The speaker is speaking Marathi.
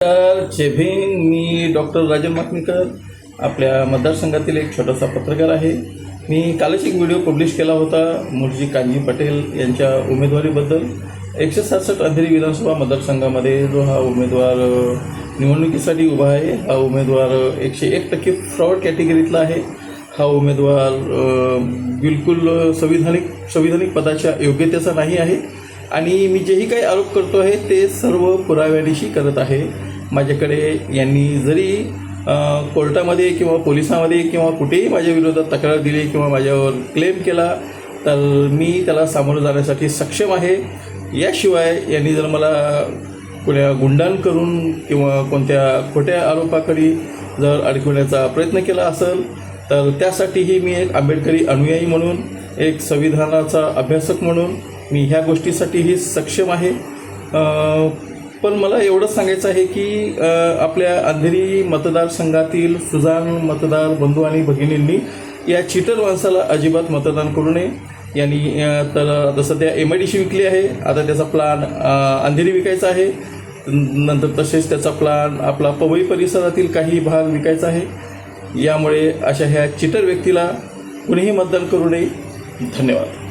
जय भीम. मी डॉक्टर राजन माकणीकर, आपल्या मतदारसंघातील एक छोटासा पत्रकार आहे. मी कालच एक व्हिडिओ पब्लिश केला होता मुळजी कानजी पटेल यांच्या उमेदवारीबद्दल. 167 अंधेरी विधानसभा मतदारसंघामध्ये जो हा उमेदवार निवडणुकीसाठी उभा आहे, हा उमेदवार 101% फ्रॉड कॅटेगरीतला आहे. हा उमेदवार बिलकुल संविधानिक पदाच्या योग्यतेचा नाही आहे आणि मी जेही काही आरोप करतो आहे ते सर्व पुराव्यानिशी करत आहे. माझ्याकडे यांनी जरी कोर्टामध्ये किंवा पोलिसांमध्ये किंवा कुठेही माझ्या विरोधात तक्रार दिली किंवा माझ्यावर क्लेम केला तर मी त्याला सामोरं जाण्यासाठी सक्षम आहे. याशिवाय यांनी जर मला कोण्या गुंडांकडून किंवा कोणत्या खोट्या आरोपाखाली जर अडकवण्याचा प्रयत्न केला असेल तर त्यासाठीही मी एक आंबेडकरी अनुयायी म्हणून, एक संविधानाचा अभ्यासक म्हणून मी ह्या गोष्टीसाठीही सक्षम आहे. पण मला एवढंच सांगायचं आहे की आपल्या अंधेरी मतदारसंघातील सुजाण मतदार बंधू आणि भगिनींनी या चीटर माणसाला अजिबात मतदान करू नये. यांनी तर आता सध्या MIDC विकली आहे, आता त्याचा प्लान अंधेरी विकायचा आहे, नंतर तसेच त्याचा प्लान आपला पवई परिसरातील काही भाग विकायचा आहे. यामुळे अशा ह्या चीटर व्यक्तीला कुणीही मतदान करू नये. धन्यवाद.